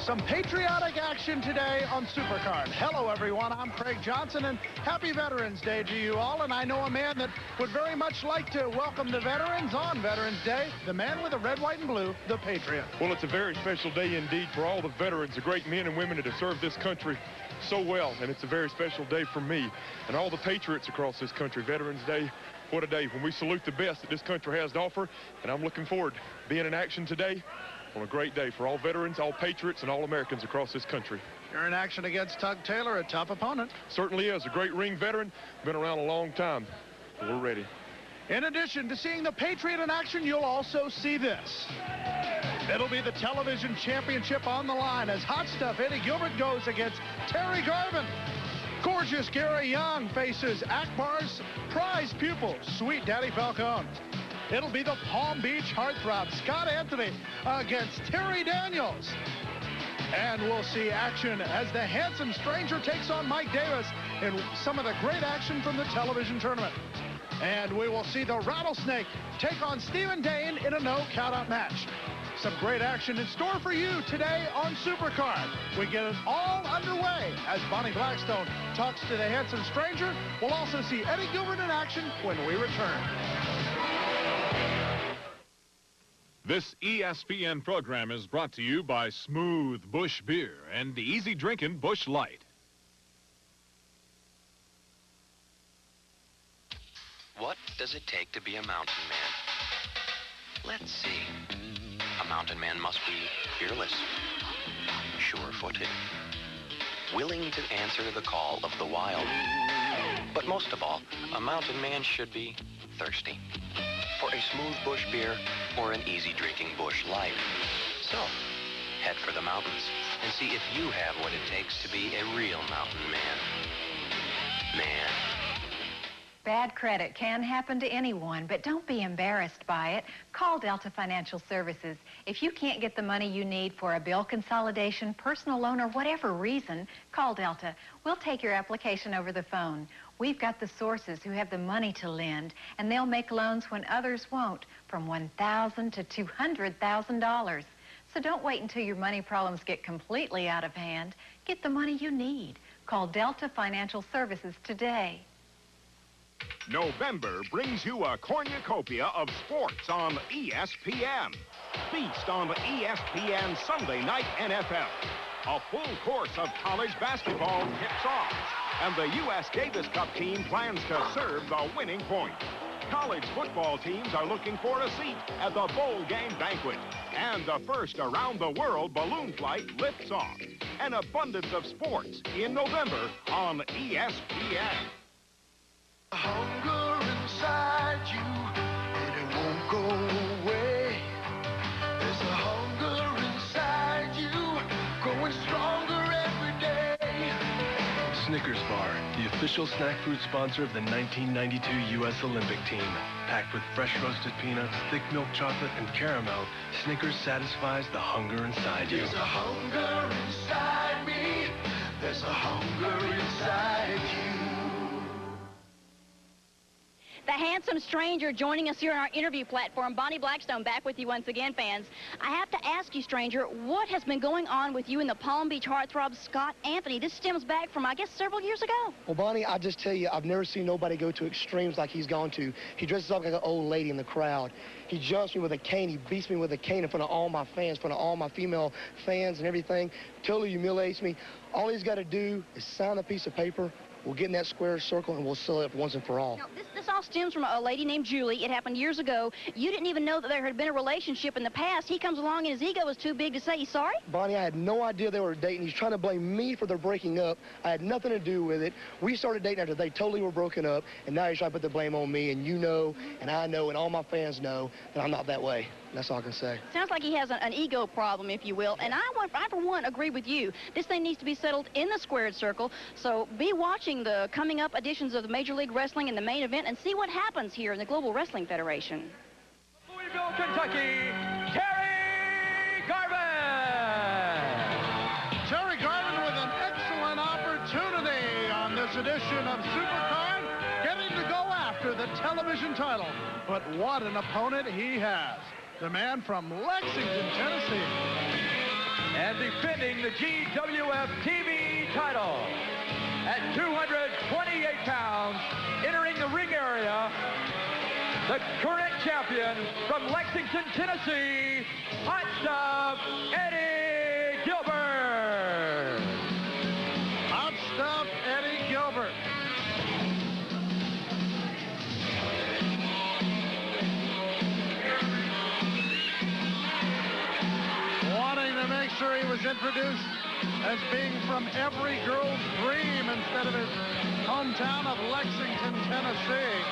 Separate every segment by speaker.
Speaker 1: Some patriotic action today on Supercard. Hello, everyone. I'm Craig Johnson, and happy Veterans Day to you all. And I know a man that would very much like to welcome the veterans on Veterans Day, the man with the red, white, and blue, the Patriot.
Speaker 2: Well, it's a very special day indeed for all the veterans, the great men and women that have served this country so well. And it's a very special day for me and all the patriots across this country. Veterans Day, what a day when we salute the best that this country has to offer. And I'm looking forward to being in action today on a great day for all veterans, all patriots, and all Americans across this country.
Speaker 1: You're in action against Tug Taylor, a tough opponent.
Speaker 2: Certainly is. A great ring veteran. Been around a long time. We're ready.
Speaker 1: In addition to seeing the Patriot in action, you'll also see this. It'll be the television championship on the line as Hot Stuff Eddie Gilbert goes against Terry Garvin. Gorgeous Gary Young faces Akbar's prize pupil, Sweet Daddy Falcone. It'll be the Palm Beach heartthrob Scott Anthony against Terry Daniels. And we'll see action as the handsome stranger takes on Mike Davis in some of the great action from the television tournament. And we will see the Rattlesnake take on Steven Dane in a no-countout match. Some great action in store for you today on Supercard. We get it all underway as Bonnie Blackstone talks to the handsome stranger. We'll also see Eddie Gilbert in action when we return.
Speaker 3: This ESPN program is brought to you by Smooth Bush Beer and the easy drinking Bush Light.
Speaker 4: What does it take to be a mountain man? Let's see. A mountain man must be fearless, sure-footed, willing to answer the call of the wild. But most of all, a mountain man should be thirsty for a smooth bush beer or an easy drinking Bush Light. So, head for the mountains and see if you have what it takes to be a real mountain man.
Speaker 5: Bad credit can happen to anyone, but don't be embarrassed by it. Call Delta Financial Services. If you can't get the money you need for a bill consolidation, personal loan, or whatever reason, call Delta. We'll take your application over the phone. We've got the sources who have the money to lend, and they'll make loans when others won't, from $1,000 to $200,000. So don't wait until your money problems get completely out of hand. Get the money you need. Call Delta Financial Services today.
Speaker 6: November brings you a cornucopia of sports on ESPN. Feast on ESPN Sunday Night NFL. A full course of college basketball kicks off, and the U.S. Davis Cup team plans to serve the winning point. College football teams are looking for a seat at the bowl game banquet, and the first around-the-world balloon flight lifts off. An abundance of sports in November on ESPN.
Speaker 7: Hunger inside you, and it won't go away. There's a hunger inside you, growing stronger every day.
Speaker 8: Snickers Bar, the official snack food sponsor of the 1992 U.S. Olympic team. Packed with fresh roasted peanuts, thick milk chocolate, and caramel, Snickers satisfies the hunger inside you.
Speaker 7: There's a hunger inside me. There's a hunger inside you.
Speaker 9: The handsome stranger joining us here on our interview platform, Bonnie Blackstone, back with you once again, fans. I have to ask you, stranger, what has been going on with you and the Palm Beach heartthrob Scott Anthony? This stems back from, I guess, several years ago.
Speaker 10: Well, Bonnie, I just tell you, I've never seen nobody go to extremes like he's gone to. He dresses up like an old lady in the crowd. He jumps me with a cane. He beats me with a cane in front of all my fans, in front of all my female fans and everything. Totally humiliates me. All he's got to do is sign a piece of paper. We'll get in that square circle, and we'll settle it once and for all.
Speaker 9: Now, this all stems from a lady named Julie. It happened years ago. You didn't even know that there had been a relationship in the past. He comes along, and his ego is too big to say he's sorry?
Speaker 10: Bonnie, I had no idea they were dating. He's trying to blame me for their breaking up. I had nothing to do with it. We started dating after they totally were broken up, and now he's trying to put the blame on me, and you know, and I know, and all my fans know that I'm not that way. That's all I can say.
Speaker 9: Sounds like he has an ego problem, if you will. And I, for one, agree with you. This thing needs to be settled in the squared circle. So be watching the coming up editions of the Major League Wrestling and the main event and see what happens here in the Global Wrestling Federation.
Speaker 11: Louisville, Kentucky, Terry Garvin.
Speaker 1: Terry Garvin with an excellent opportunity on this edition of Supercard, getting to go after the television title. But what an opponent he has. The man from Lexington, Tennessee.
Speaker 11: and defending the GWF TV title at 228 pounds, entering the ring area, the current champion from Lexington, Tennessee, Hot Stuff, Eddie Gilbert.
Speaker 1: Hot Stuff, Eddie Gilbert. Wanting to make sure he was introduced as being from every girl's dream instead of his hometown of Lexington, Tennessee.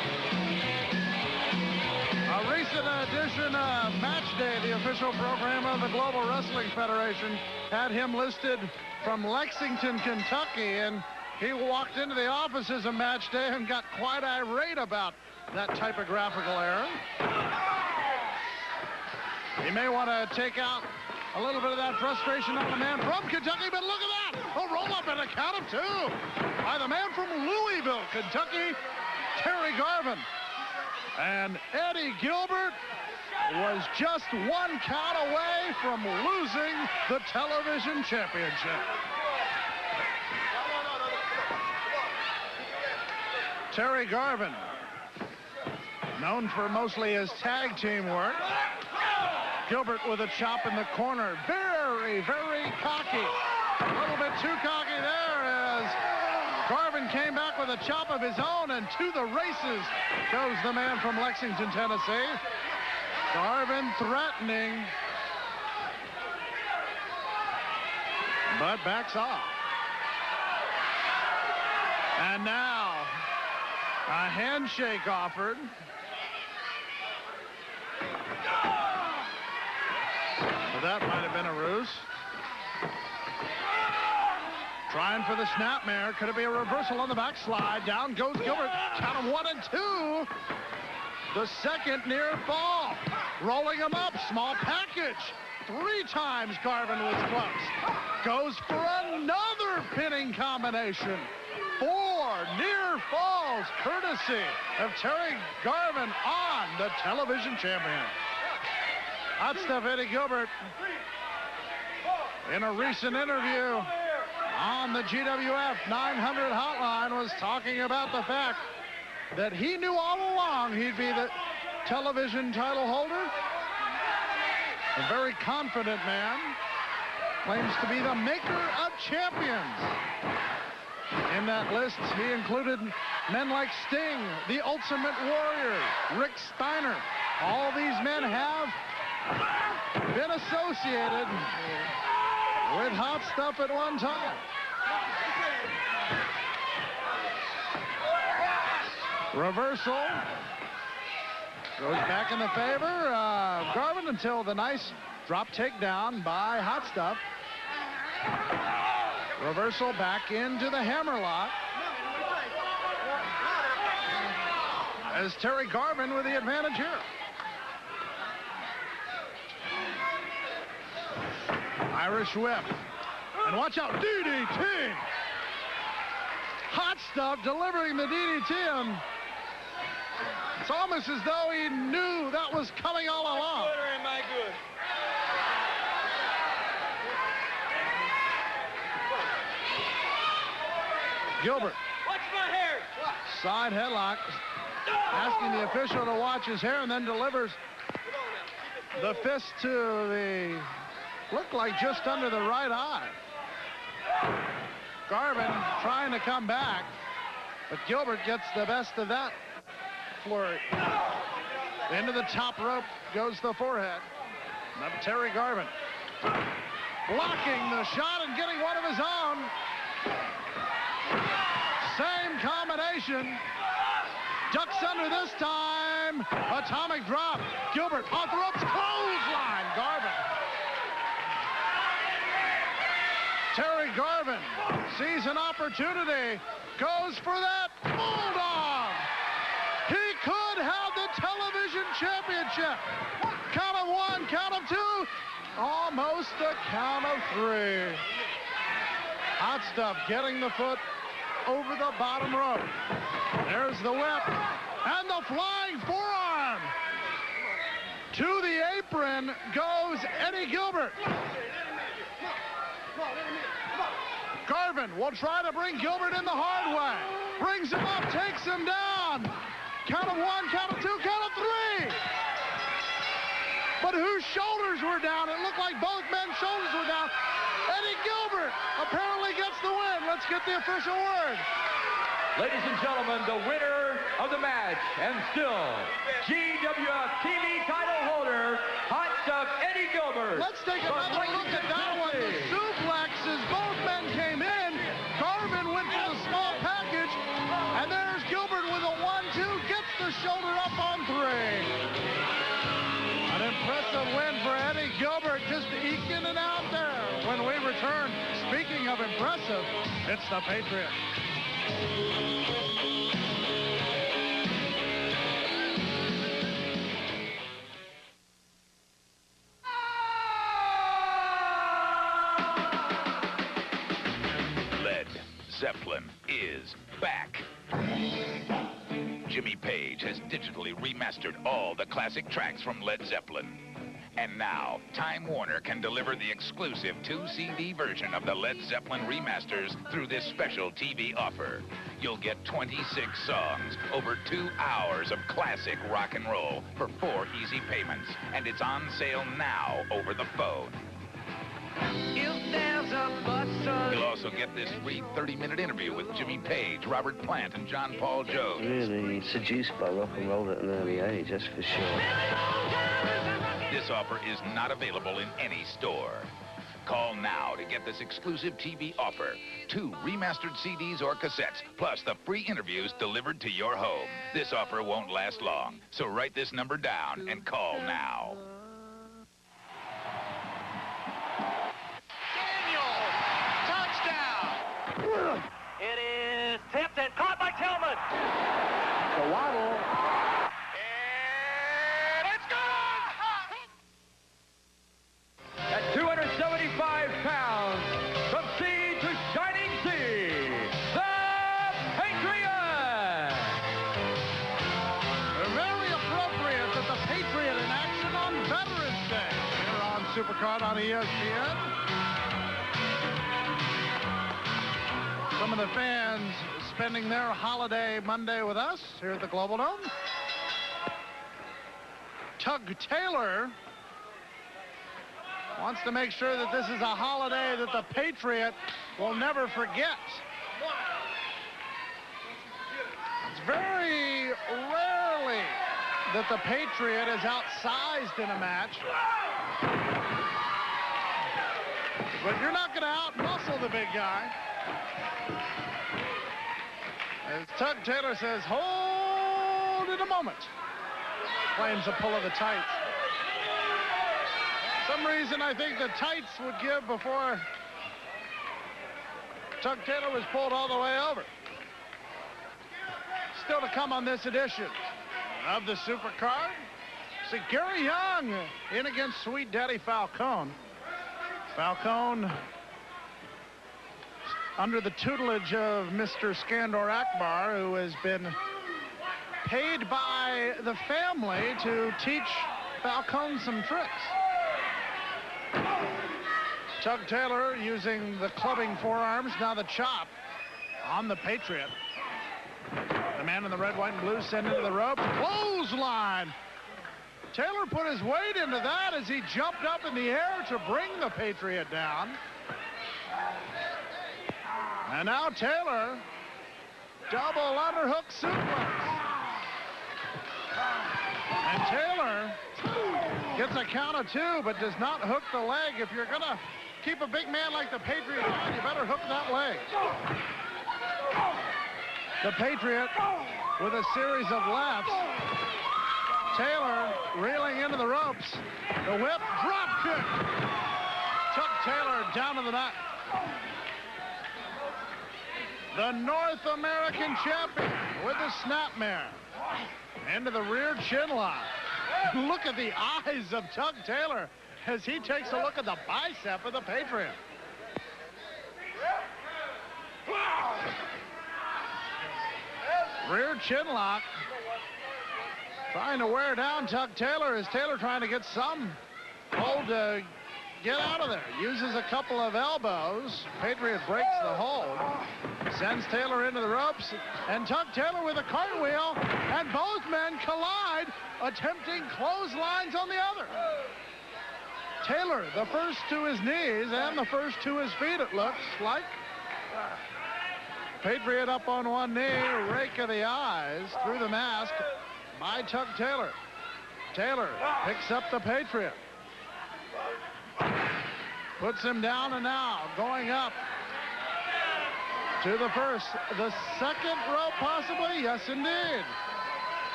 Speaker 1: A recent edition of Match Day, the official program of the Global Wrestling Federation, had him listed from Lexington, Kentucky, and he walked into the offices of Match Day and got quite irate about that typographical error. He may want to take out a little bit of that frustration on the man from Kentucky, but look at that! A roll-up and a count of 2 by the man from Louisville, Kentucky, Terry Garvin. And Eddie Gilbert was just 1 count away from losing the television championship. Terry Garvin, known for mostly his tag team work. Gilbert with a chop in the corner. Very, very cocky. A little bit too cocky there as Garvin came back with a chop of his own, and to the races goes the man from Lexington, Tennessee. Garvin threatening, but backs off. And now a handshake offered. That might have been a ruse. Trying for the snapmare. Could it be a reversal on the backslide? Down goes Gilbert. Count of 1 and 2. The second near fall. Rolling him up. Small package. 3 times Garvin was close. Goes for another pinning combination. 4 near falls courtesy of Terry Garvin on the television champion. Hot Stuff Eddie Gilbert, in a recent interview on the GWF 900 hotline, was talking about the fact that he knew all along he'd be the television title holder. A very confident man. Claims to be the maker of champions. In that list, he included men like Sting, the Ultimate Warrior, Rick Steiner. All these men have been associated with Hot Stuff at one time. Reversal goes back in the favor of Garvin until the nice drop takedown by Hot Stuff. Reversal back into the hammerlock as Terry Garvin with the advantage here. Irish whip. And watch out, DDT. Hot Stuff delivering the DDT, and it's almost as though he knew that was coming all along.
Speaker 12: Good or am I good?
Speaker 1: Gilbert.
Speaker 12: Watch my hair.
Speaker 1: Side headlock. Asking the official to watch his hair, and then delivers the fist to the, looked like just under the right eye. Garvin trying to come back, but Gilbert gets the best of that flurry. Into the top rope goes the forehead. Now Terry Garvin blocking the shot and getting one of his own. Same combination. Ducks under this time. Atomic drop. Gilbert off the ropes. Clothesline. Garvin. Terry Garvin sees an opportunity. Goes for that bulldog. He could have the television championship. Count of 1, count of 2. Almost a count of 3. Hot Stuff getting the foot over the bottom rope. There's the whip and the flying forearm. To the apron goes Eddie Gilbert. Garvin will try to bring Gilbert in the hard way. Brings him up, takes him down. Count of 1, count of 2, count of 3. But whose shoulders were down? It looked like both men's shoulders were down. Eddie Gilbert apparently gets the win. Let's get the official word.
Speaker 11: Ladies and gentlemen, the winner of the match, and still GWF TV title holder, Hot Stuff Eddie Gilbert.
Speaker 1: Let's take another look at that one. The suplexes, both men came in. Garvin went for the small package, and there's Gilbert with a 1-2, gets the shoulder up on 3. An impressive win for Eddie Gilbert, just eking it out there. When we return, speaking of impressive, it's the Patriot.
Speaker 12: Led Zeppelin is back. Jimmy Page has digitally remastered all the classic tracks from Led Zeppelin. And now, Time Warner can deliver the exclusive 2-CD version of the Led Zeppelin remasters through this special TV offer. You'll get 26 songs, over 2 hours of classic rock and roll for 4 easy payments. And it's on sale now over the phone. You'll also get this free 30-minute interview with Jimmy Page, Robert Plant, and John Paul Jones.
Speaker 13: Really seduced by rock and roll at an early age, that's for sure.
Speaker 12: This offer is not available in any store. Call now to get this exclusive TV offer. 2 remastered CDs or cassettes, plus the free interviews delivered to your home. This offer won't last long, so write this number down and call now.
Speaker 14: It is tipped and caught by Tillman.
Speaker 10: The waddle.
Speaker 14: And it's gone!
Speaker 11: At 275 pounds, from sea to shining sea, the Patriot!
Speaker 1: Very appropriate that the Patriot in action on Veterans Day. Here on Supercard on ESPN. Some of the fans spending their holiday Monday with us here at the Global Dome. Tug Taylor wants to make sure that this is a holiday that the Patriot will never forget. It's very rarely that the Patriot is outsized in a match. But you're not going to out-muscle the big guy. As Tug Taylor says, hold it a moment. Claims a pull of the tights. For some reason, I think the tights would give before Tug Taylor was pulled all the way over. Still to come on this edition of the Supercard. See Gary Young in against Sweet Daddy Falcone. Falcone under the tutelage of Mr. Skandor Akbar, who has been paid by the family to teach Falcone some tricks. Tug Taylor using the clubbing forearms, now the chop on the Patriot. The man in the red, white, and blue sent into the rope. Clothesline. Taylor put his weight into that as he jumped up in the air to bring the Patriot down. And now Taylor, double underhook suplex. And Taylor gets a count of 2, but does not hook the leg. If you're going to keep a big man like the Patriot on, you better hook that leg. The Patriot with a series of laps. Taylor reeling into the ropes. The whip, drop kick. Tug Taylor down to the mat. The North American champion with the snapmare. Into the rear chin lock. Look at the eyes of Tug Taylor as he takes a look at the bicep of the Patriot. Rear chin lock. Trying to wear down Tug Taylor. Is Taylor trying to get some hold to get out of there. Uses a couple of elbows. Patriot breaks the hold. Sends Taylor into the ropes. And Tug Taylor with a cartwheel. And both men collide, attempting clotheslines on the other. Taylor, the first to his knees and the first to his feet, it looks like. Patriot up on one knee, rake of the eyes through the mask by Tug Taylor. Taylor picks up the Patriot. Puts him down, and now going up to the first, the second rope possibly. Yes, indeed.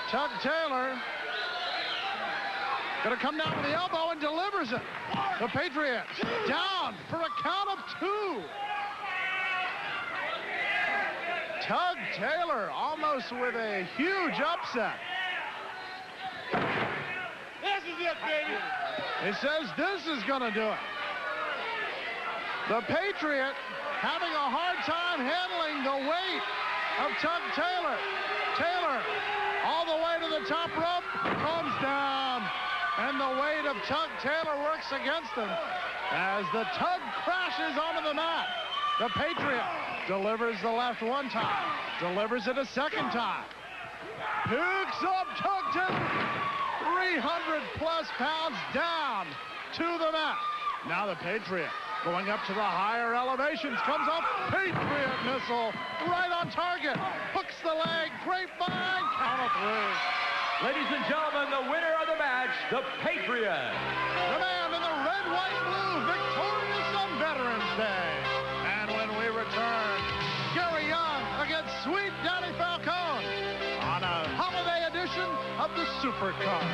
Speaker 1: Tug Taylor gonna come down with the elbow and delivers it. The Patriot down for a count of 2. Tug Taylor almost with a huge upset.
Speaker 7: This is it, baby.
Speaker 1: He says this is going to do it. The Patriot having a hard time handling the weight of Tug Taylor. Taylor all the way to the top rope, comes down, and the weight of Tug Taylor works against him as the Tug crashes onto the mat. The Patriot delivers the left one time, delivers it a second time. Picks up Tug Taylor, 300-plus pounds down to the mat. Now the Patriot going up to the higher elevations, comes up, Patriot missile, right on target, hooks the leg, grapevine, count of 3.
Speaker 11: Ladies and gentlemen, the winner of the match, the Patriot.
Speaker 1: The man in the red, white, blue, victorious on Veterans Day. And when we return, Gary Young against Sweet Daddy Falcone on a holiday edition of the Supercard.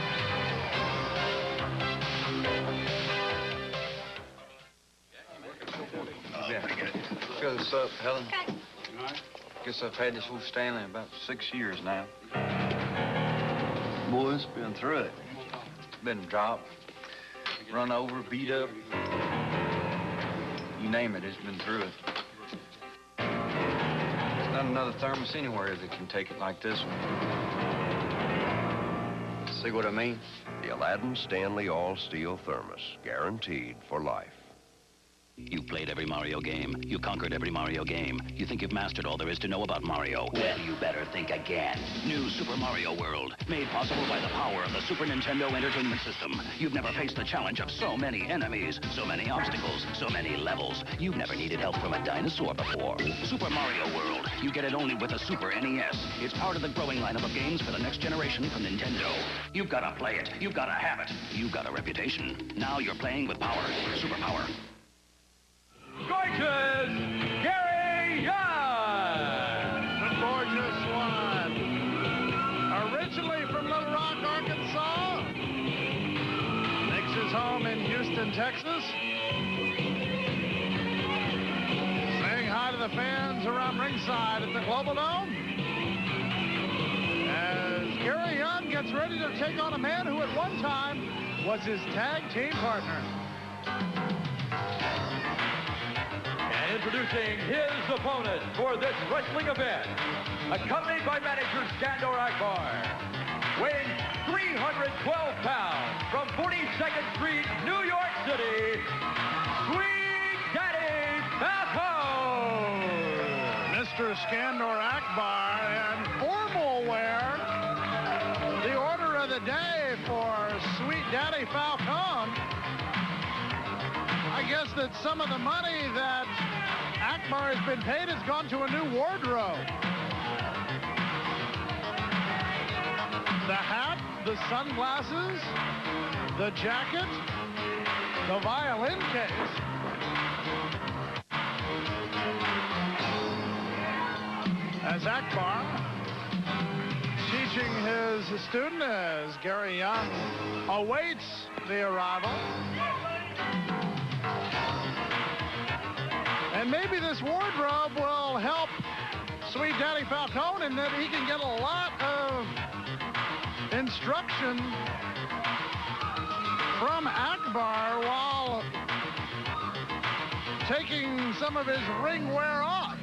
Speaker 15: Fill this up, Helen. Okay. Guess I've had this old Stanley about 6 years now. Boys, been through it. Been dropped, run over, beat up. You name it, it's been through it. There's not another thermos anywhere that can take it like this one. See what I mean?
Speaker 16: The Aladdin Stanley All-Steel Thermos, guaranteed for life.
Speaker 17: You've played every Mario game. You conquered every Mario game. You think you've mastered all there is to know about Mario. Well, you better think again. New Super Mario World, made possible by the power of the Super Nintendo Entertainment System. You've never faced the challenge of so many enemies, so many obstacles, so many levels. You've never needed help from a dinosaur before. Super Mario World, you get it only with a Super NES. It's part of the growing lineup of games for the next generation from Nintendo. You've got to play it. You've got to have it. You've got a reputation. Now you're playing with power. Super power.
Speaker 11: Gorgeous Gary Young!
Speaker 1: The gorgeous one. Originally from Little Rock, Arkansas. Makes his home in Houston, Texas. Saying hi to the fans around ringside at the Global Dome. As Gary Young gets ready to take on a man who at one time was his tag team partner.
Speaker 11: Introducing his opponent for this wrestling event, accompanied by manager Skandor Akbar, weighing 312 pounds from 42nd Street, New York City, Sweet Daddy Falcone.
Speaker 1: Mr. Skandor Akbar in formal wear. The order of the day for Sweet Daddy Falcone. I guess that some of the money that Akbar has been paid has gone to a new wardrobe. The hat, the sunglasses, the jacket, the violin case. As Akbar teaching his student as Gary Young awaits the arrival. And maybe this wardrobe will help Sweet Daddy Falcone in that he can get a lot of instruction from Akbar while taking some of his ring wear off.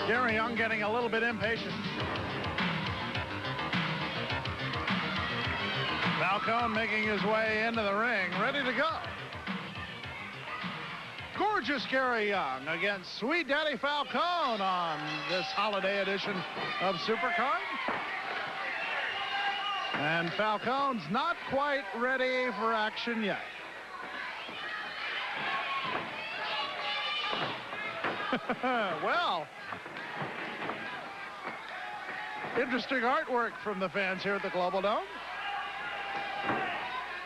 Speaker 1: Gary Young getting a little bit impatient. Falcone making his way into the ring, ready to go. Gorgeous Gary Young against Sweet Daddy Falcone on this holiday edition of Supercard. And Falcone's not quite ready for action yet. Well, interesting artwork from the fans here at the Global Dome.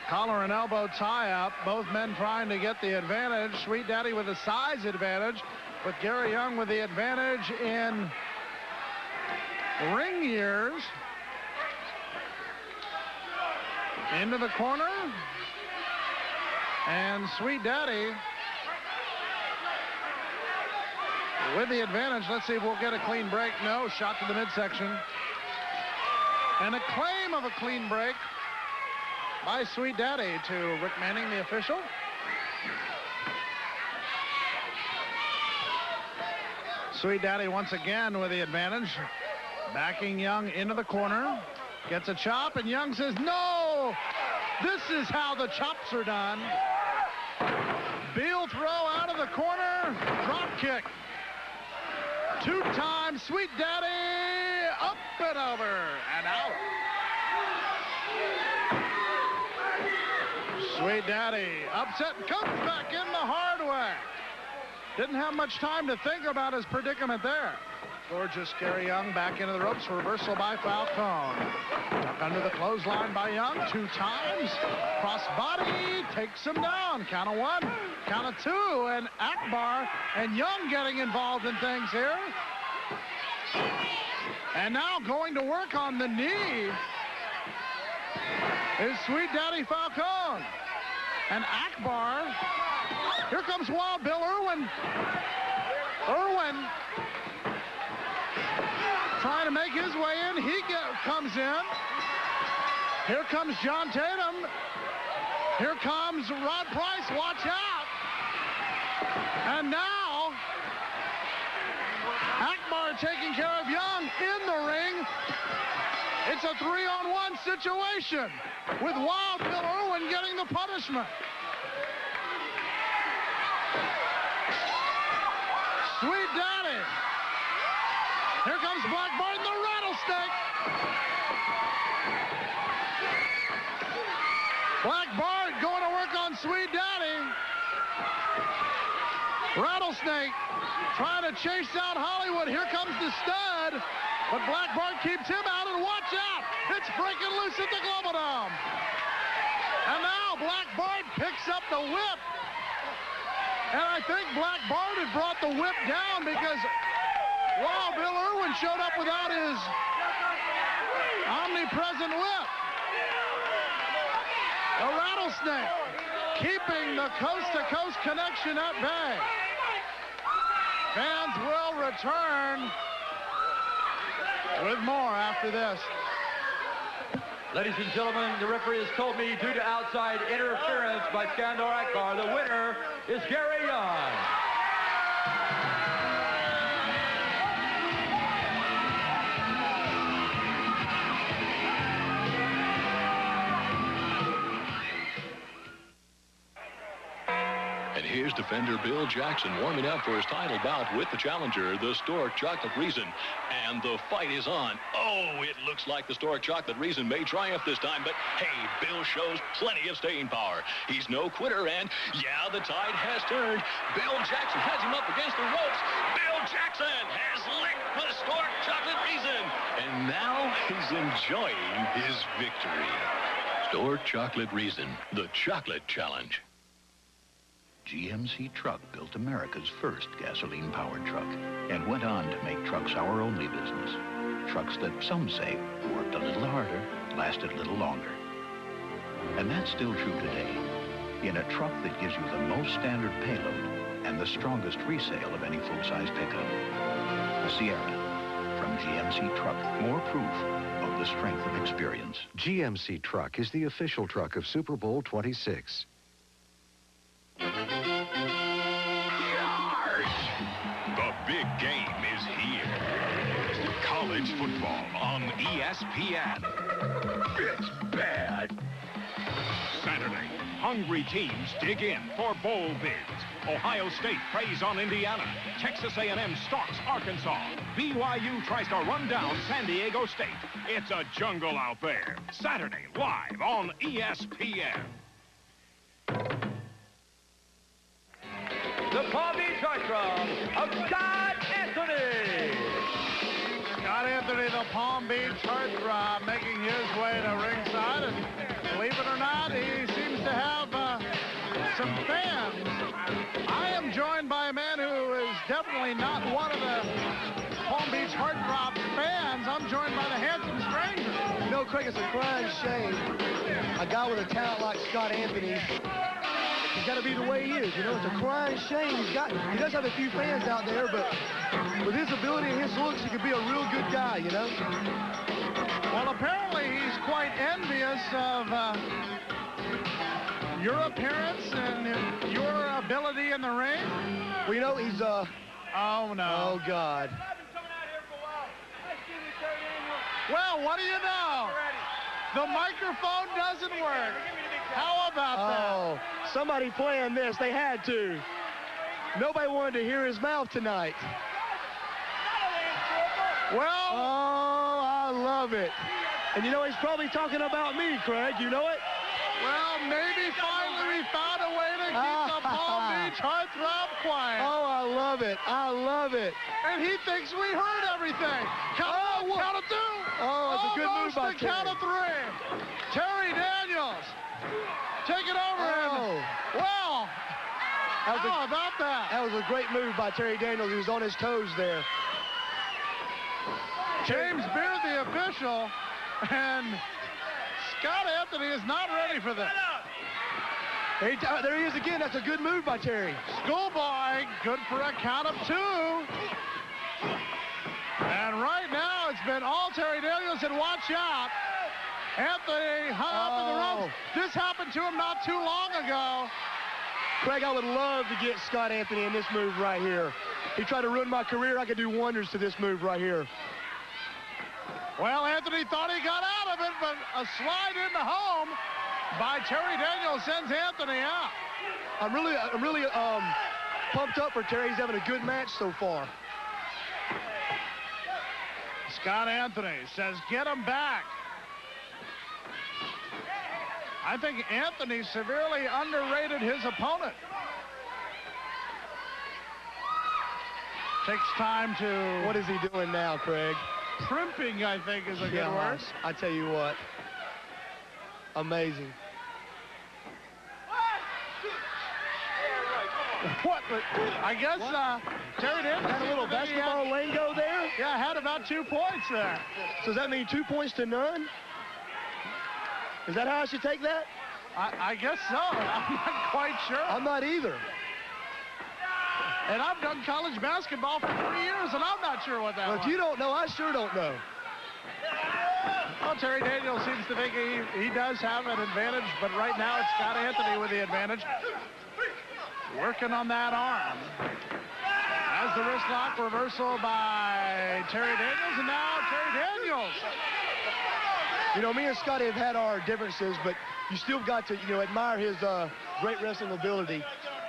Speaker 1: Collar and elbow tie-up. Both men trying to get the advantage. Sweet Daddy with a size advantage, but Gary Young with the advantage in ring years. Into the corner. And Sweet Daddy with the advantage. Let's see if we'll get a clean break. No, shot to the midsection. And a claim of a clean break by Sweet Daddy to Rick Manning, the official. Sweet Daddy once again with the advantage. Backing Young into the corner. Gets a chop, and Young says, no! This is how the chops are done. Beal throw out of the corner. Drop kick. 2 times. Sweet Daddy up and over and out. Sweet Daddy upset and comes back in the hard way. Didn't have much time to think about his predicament there. Gorgeous Gary Young back into the ropes. Reversal by Falcone. Tuck under the clothesline by Young 2 times. Cross body takes him down. Count of 1, count of 2, and Akbar and Young getting involved in things here. And now going to work on the knee is Sweet Daddy Falcone. And Akbar, here comes Wild Bill Irwin. Irwin trying to make his way in. He comes in. Here comes John Tatum. Here comes Rod Price. Watch out. And now Akbar taking care of Young in the ring. It's a 3-on-1 situation with Wild Bill Irwin getting the punishment. Sweet Daddy. Here comes Blackbird, the Rattlesnake. Blackbird going to work on Sweet Daddy. Rattlesnake trying to chase out Hollywood. Here comes the stud. But Blackbird keeps him out, and watch out! It's breaking loose at the Global Dome. And now Blackbird picks up the whip. And I think Blackbird had brought the whip down because Wild Bill Irwin showed up without his omnipresent whip. The Rattlesnake keeping the coast-to-coast connection at bay. Fans will return with more after this.
Speaker 11: Ladies and gentlemen, the referee has told me due to outside interference by Skandar Akbar, the winner is Gary Young.
Speaker 18: And here's defender Bill Jackson warming up for his title bout with the challenger, the Stork Chocolate Reason. And the fight is on. Oh, it looks like the Stork Chocolate Reason may triumph this time, but hey, Bill shows plenty of staying power. He's no quitter, and yeah, the tide has turned. Bill Jackson has him up against the ropes. Bill Jackson has licked the Stork Chocolate Reason, and now he's enjoying his victory. Stork Chocolate Reason, the Chocolate Challenge.
Speaker 19: GMC Truck built America's first gasoline-powered truck and went on to make trucks our only business. Trucks that some say worked a little harder, lasted a little longer. And that's still true today. In a truck that gives you the most standard payload and the strongest resale of any full-size pickup. The Sierra from GMC Truck. More proof of the strength of experience.
Speaker 20: GMC Truck is the official truck of Super Bowl 26.
Speaker 12: The big game is here. College football on ESPN.
Speaker 11: It's bad.
Speaker 6: Saturday. Hungry teams dig in for bowl bids. Ohio State preys on Indiana. Texas A&M stalks Arkansas. BYU tries to run down San Diego State. It's a jungle out there. Saturday, live on ESPN.
Speaker 11: The Palm Beach Heartthrob of Scott Anthony.
Speaker 1: Scott Anthony, the Palm Beach Heartthrob, making his way to ringside, and believe it or not, he seems to have some fans. I am joined by a man who is definitely not one of the Palm Beach Heartthrob fans. I'm joined by the handsome stranger.
Speaker 10: You know, Craig, it's a crying shame. A guy with a talent like Scott Anthony, he's got to be the way he is. You know, it's a crying shame. He does have a few fans out there, but with his ability and his looks, he could be a real good guy, you know?
Speaker 1: Well, apparently he's quite envious of your appearance and your ability in the ring.
Speaker 10: Well, you know, he's,
Speaker 1: oh, no.
Speaker 10: Oh, God.
Speaker 1: Well, what do you know? The microphone doesn't work. How about that?
Speaker 10: Oh, somebody playing this. They had to. Nobody wanted to hear his mouth tonight.
Speaker 1: Well.
Speaker 10: Oh, I love it. And you know, he's probably talking about me, Craig. You know it?
Speaker 1: Well, maybe finally we found a way to keep the Palm Beach Heartthrob quiet.
Speaker 10: Oh, I love it. I love it.
Speaker 1: And he thinks we heard everything. Count of two.
Speaker 10: Oh, it's a good move by
Speaker 1: Almost the count of three. Terry Daniels. Take it over him. Well, how about that?
Speaker 10: That was a great move by Terry Daniels. He was on his toes there.
Speaker 1: James Beard, the official, and Scott Anthony is not ready for this.
Speaker 10: There he is again. That's a good move by Terry.
Speaker 1: Schoolboy, good for a count of two. And right now, it's been all Terry Daniels, and watch out. Anthony hung up in the ropes. This happened to him not too long ago.
Speaker 10: Craig, I would love to get Scott Anthony in this move right here. He tried to ruin my career. I could do wonders to this move right here.
Speaker 1: Well, Anthony thought he got out of it, but a slide into home by Terry Daniels sends Anthony out.
Speaker 10: I'm really pumped up for Terry. He's having a good match so far.
Speaker 1: Scott Anthony says, get him back. I think Anthony severely underrated his opponent. Takes time to...
Speaker 10: What is he doing now, Craig?
Speaker 1: Primping, I think, is a good word.
Speaker 10: I tell you what. Amazing.
Speaker 1: What? I guess Terry Daniels
Speaker 10: had a little basketball lingo there?
Speaker 1: Yeah, had about 2 points there.
Speaker 10: So does that mean 2 points to none? Is that how I should take that?
Speaker 1: I guess so. I'm not quite sure.
Speaker 10: I'm not either.
Speaker 1: And I've done college basketball for 3 years, and I'm not sure what that was.
Speaker 10: Well, if you don't know, I sure don't know.
Speaker 1: Well, Terry Daniels seems to think he does have an advantage, but right now it's Scott Anthony with the advantage. Working on that arm. As the wrist lock reversal by Terry Daniels, and now Terry Daniels.
Speaker 10: You know, me and Scotty have had our differences, but you still got to, you know, admire his great wrestling ability.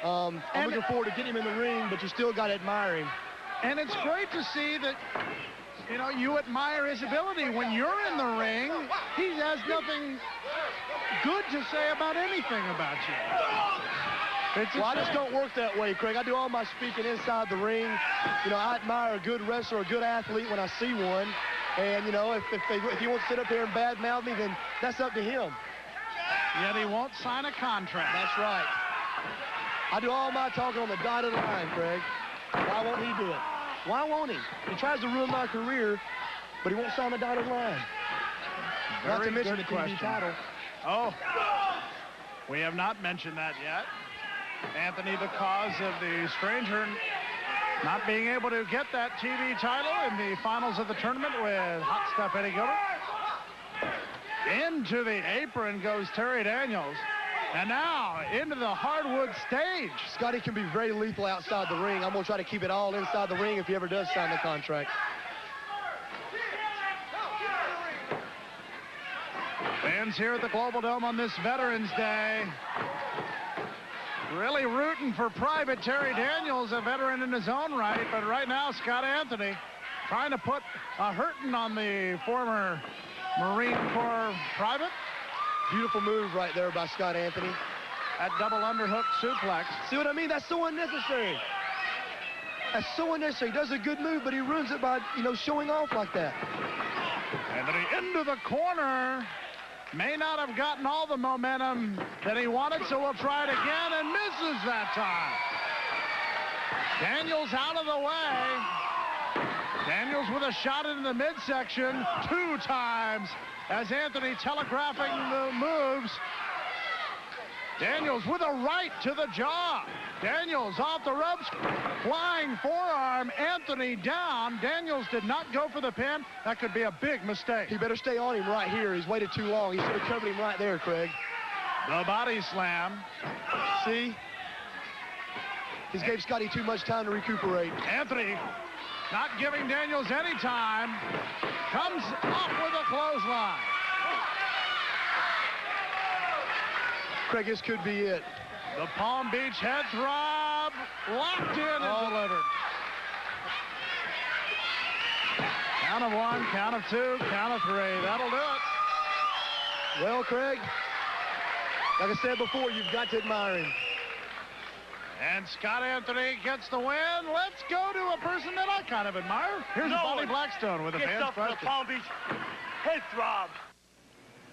Speaker 10: I'm looking forward to getting him in the ring, but you still got to admire him.
Speaker 1: And it's great to see that, you know, you admire his ability. When you're in the ring, he has nothing good to say about anything about you.
Speaker 10: Well, I just don't work that way, Craig. I do all my speaking inside the ring. You know, I admire a good wrestler, a good athlete when I see one. And, you know, if he wants to sit up here and badmouth me, then that's up to him.
Speaker 1: Yet he won't sign a contract.
Speaker 10: That's right. I do all my talking on the dotted line, Craig. Why won't he do it? Why won't he? He tries to ruin my career, but he won't sign the dotted line. Not to mention the TV title.
Speaker 1: Oh, we have not mentioned that yet. Anthony, the cause of the stranger not being able to get that TV title in the finals of the tournament with Hot Stuff Eddie Gilbert. Into the apron goes Terry Daniels. And now into the hardwood stage.
Speaker 10: Scotty can be very lethal outside the ring. I'm going to try to keep it all inside the ring if he ever does sign the contract.
Speaker 1: Fans here at the Global Dome on this Veterans Day really rooting for Private Terry Daniels, a veteran in his own right, but right now Scott Anthony trying to put a hurting on the former Marine Corps private.
Speaker 10: Beautiful move right there by Scott Anthony.
Speaker 1: That double underhook suplex.
Speaker 10: See what I mean? That's so unnecessary. That's so unnecessary. He does a good move, but he ruins it by, showing off like that.
Speaker 1: Anthony into the corner. May not have gotten all the momentum that he wanted, so we'll try it again, and misses that time. Daniels out of the way. Daniels with a shot into the midsection 2 times as Anthony telegraphing the moves. Daniels with a right to the jaw. Daniels off the ropes, flying forearm, Anthony down. Daniels did not go for the pin. That could be a big mistake.
Speaker 10: He better stay on him right here. He's waited too long. He should have covered him right there, Craig.
Speaker 1: The body slam.
Speaker 10: See? He gave Scotty too much time to recuperate.
Speaker 1: Anthony not giving Daniels any time. Comes up with a clothesline.
Speaker 10: Craig, this could be it.
Speaker 1: The Palm Beach head throb locked in and delivered. Count of 1, count of 2, count of 3. That'll do it.
Speaker 10: Well, Craig, like I said before, you've got to admire him.
Speaker 1: And Scott Anthony gets the win. Let's go to a person that I kind of admire. Here's Bonnie Blackstone with a fan's question.
Speaker 14: The Palm Beach head throb.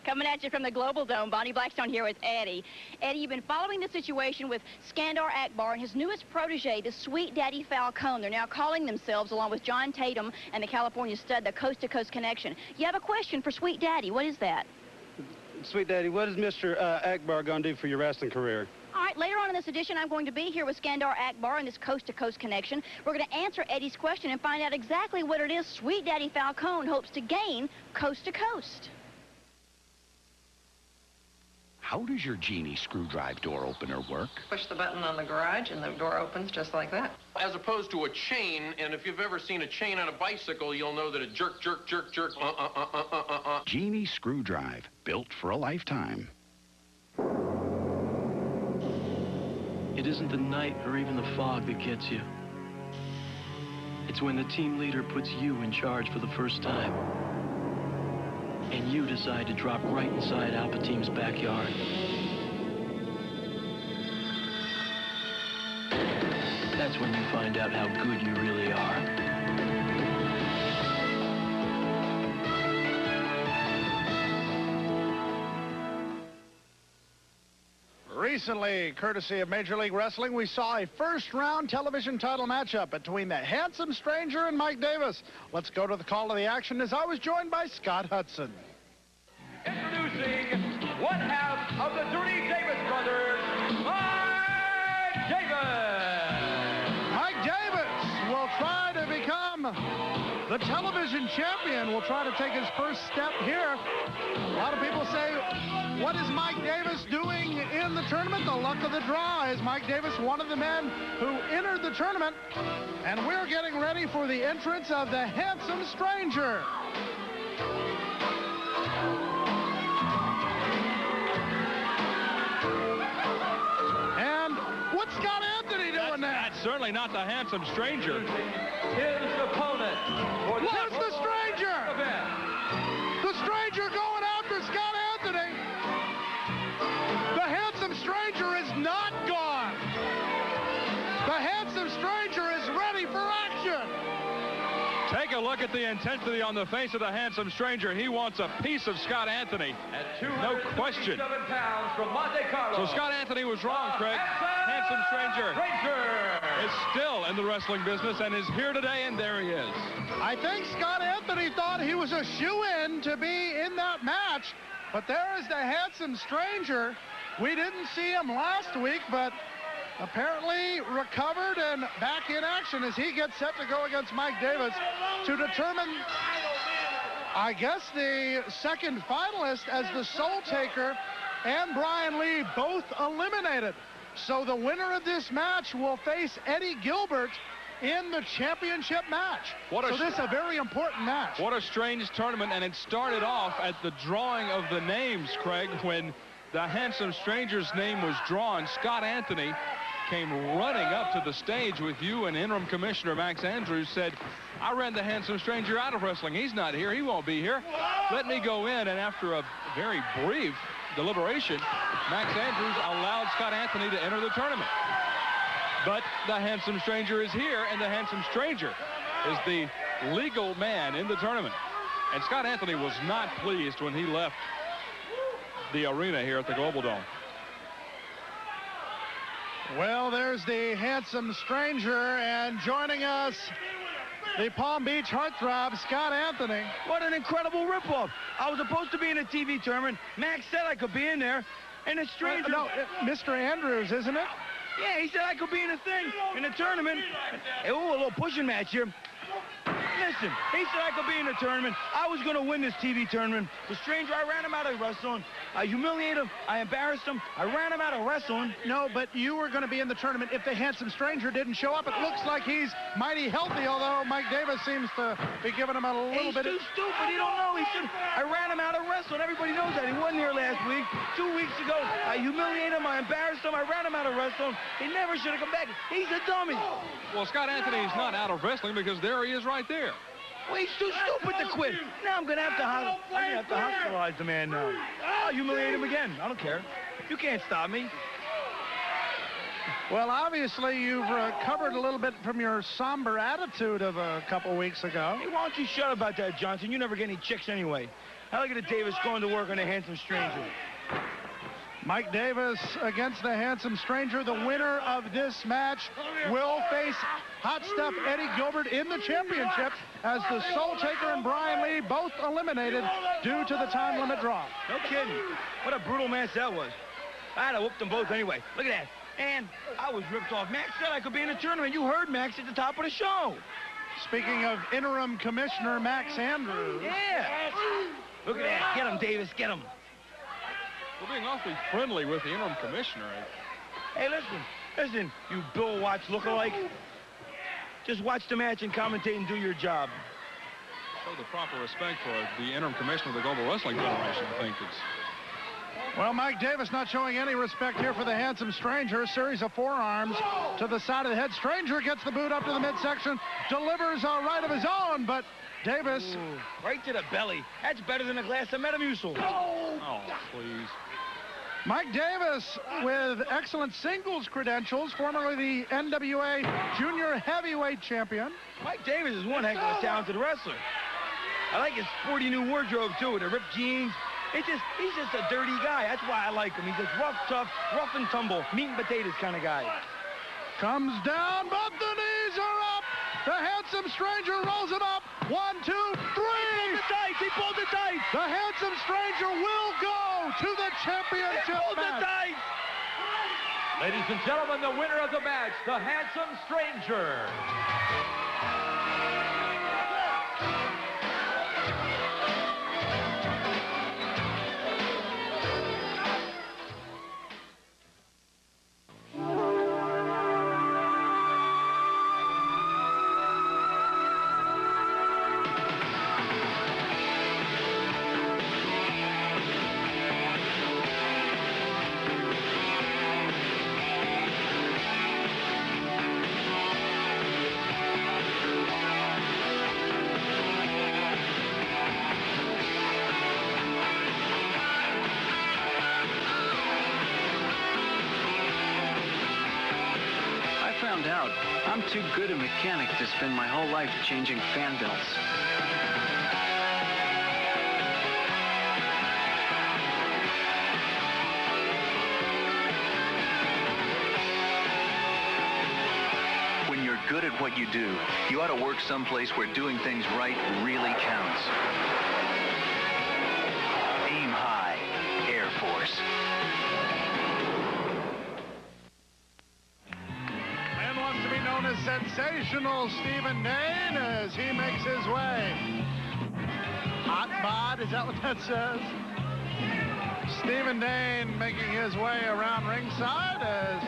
Speaker 9: Coming at you from the Global Dome, Bonnie Blackstone here with Eddie. Eddie, you've been following the situation with Skandar Akbar and his newest protege, the Sweet Daddy Falcone. They're now calling themselves, along with John Tatum and the California stud, the Coast to Coast Connection. You have a question for Sweet Daddy. What is that?
Speaker 21: Sweet Daddy, what is Mr. Akbar going to do for your wrestling career?
Speaker 9: All right, later on in this edition, I'm going to be here with Skandar Akbar and this Coast to Coast Connection. We're going to answer Eddie's question and find out exactly what it is Sweet Daddy Falcone hopes to gain coast to coast.
Speaker 22: How does your Genie screwdrive door opener work?
Speaker 23: Push the button on the garage and the door opens just like that.
Speaker 24: As opposed to a chain, and if you've ever seen a chain on a bicycle, you'll know that it jerk, jerk, jerk, jerk,
Speaker 22: Genie screwdrive, built for a lifetime.
Speaker 8: It isn't the night or even the fog that gets you. It's when the team leader puts you in charge for the first time. And you decide to drop right inside Alpha Team's backyard. That's when you find out how good you really are.
Speaker 1: Recently, courtesy of Major League Wrestling, we saw a first-round television title matchup between the Handsome Stranger and Mike Davis. Let's go to the call of the action as I was joined by Scott Hudson.
Speaker 11: Introducing one half of the Dirty Davis brothers, Mike Davis.
Speaker 1: Mike Davis will try to become the television champion. Will try to take his first step here. A lot of people say, what is Mike Davis doing in the tournament? The luck of the draw. Is Mike Davis one of the men who entered the tournament? And we're getting ready for the entrance of the Handsome Stranger. And what's Scott Anthony doing now?
Speaker 25: That's certainly not the Handsome Stranger.
Speaker 11: His opponent.
Speaker 1: Where's the Stranger? The Stranger going after Scott Anthony. The Handsome Stranger is not gone. The Handsome Stranger is ready for action.
Speaker 25: Take a look at the intensity on the face of the Handsome Stranger. He wants a piece of Scott Anthony. No question.
Speaker 11: Pounds from Monte Carlo.
Speaker 25: So Scott Anthony was wrong, Craig. Handsome Stranger is still in the wrestling business and is here today, and there he is.
Speaker 1: I think Scott Anthony thought he was a shoo-in to be in that match, but there is the Handsome Stranger. We didn't see him last week, but apparently recovered and back in action as he gets set to go against Mike Davis to determine, I guess, the second finalist, as the Soul Taker and Brian Lee both eliminated. So the winner of this match will face Eddie Gilbert in the championship match. So this is a very important match.
Speaker 25: What a strange tournament, and it started off at the drawing of the names, Craig, when the Handsome Stranger's name was drawn. Scott Anthony came running up to the stage with you, and interim commissioner Max Andrews said, I ran the Handsome Stranger out of wrestling. He's not here. He won't be here. Let me go in. And after a very brief deliberation, Max Andrews allowed Scott Anthony to enter the tournament. But the Handsome Stranger is here, and the Handsome Stranger is the legal man in the tournament. And Scott Anthony was not pleased when he left the arena here at the Global Dome.
Speaker 1: Well, there's the Handsome Stranger, and joining us, the Palm Beach heartthrob, Scott Anthony.
Speaker 2: What an incredible ripoff. I was supposed to be in a TV tournament. Max said I could be in there, and the stranger...
Speaker 1: No, Mr. Andrews, isn't it?
Speaker 2: Yeah, he said I could be in a thing, in a tournament. Hey, a little pushing match here. Listen, he said I could be in a tournament. I was going to win this TV tournament. The stranger, I ran him out of wrestling. I humiliated him. I embarrassed him. I ran him out of wrestling.
Speaker 1: No, but you were going to be in the tournament if the Handsome Stranger didn't show up. It looks like he's mighty healthy, although Mike Davis seems to be giving him a little bit.
Speaker 2: He's too stupid. He don't know. He should. I ran him out of wrestling. Everybody knows that. He wasn't here last week. 2 weeks ago, I humiliated him. I embarrassed him. I ran him out of wrestling. He never should have come back. He's a dummy.
Speaker 25: Well, Scott Anthony's not out of wrestling because there he is right there.
Speaker 2: Well, he's too stupid to quit. Now I'm going to have to hospitalize the man now. I'll humiliate him again. I don't care. You can't stop me.
Speaker 1: Well, obviously, you've recovered a little bit from your somber attitude of a couple weeks ago.
Speaker 2: Hey, why don't you shut up about that, Johnson? You never get any chicks anyway. I look at Davis going to work on a Handsome Stranger.
Speaker 1: Mike Davis against the Handsome Stranger. The winner of this match will face Hot Stuff Eddie Gilbert in the championship, as the Soul Taker and Brian Lee both eliminated due to the time limit draw.
Speaker 2: No kidding. What a brutal match that was. I'd have whooped them both anyway. Look at that. And I was ripped off. Max said I could be in a tournament. You heard Max at the top of the show.
Speaker 1: Speaking of interim commissioner Max Andrews.
Speaker 2: Yeah. Look at that. Get him, Davis. Get him.
Speaker 25: We're being awfully friendly with the interim commissioner.
Speaker 2: Hey, listen, you Bill Watts lookalike. Just watch the match and commentate and do your job.
Speaker 25: Show the proper respect for the interim commissioner of the Global Wrestling Federation, I think it's...
Speaker 1: Well, Mike Davis not showing any respect here for the Handsome Stranger. A series of forearms to the side of the head. Stranger gets the boot up to the midsection, delivers a right of his own, but Davis...
Speaker 2: Ooh, right to the belly. That's better than a glass of Metamucil.
Speaker 25: Oh, please.
Speaker 1: Mike Davis with excellent singles credentials, formerly the NWA Junior Heavyweight Champion.
Speaker 2: Mike Davis is one heck of a talented wrestler. I like his sporty new wardrobe, too, with the ripped jeans. He's just a dirty guy. That's why I like him. He's just rough, tough, rough and tumble, meat and potatoes kind of guy.
Speaker 1: Comes down, but the knees are up. The Handsome Stranger rolls him up. 1, 2, 3.
Speaker 2: He pulled the dice.
Speaker 1: The Handsome Stranger will go to the championship match.
Speaker 11: Ladies and gentlemen, the winner of the match, the Handsome Stranger.
Speaker 3: I'm too good a mechanic to spend my whole life changing fan belts. When you're good at what you do, you ought to work someplace where doing things right really counts. Aim high, Air Force.
Speaker 1: Known as sensational Steven Dane as he makes his way. Hot bod, is that what that says? Steven Dane making his way around ringside as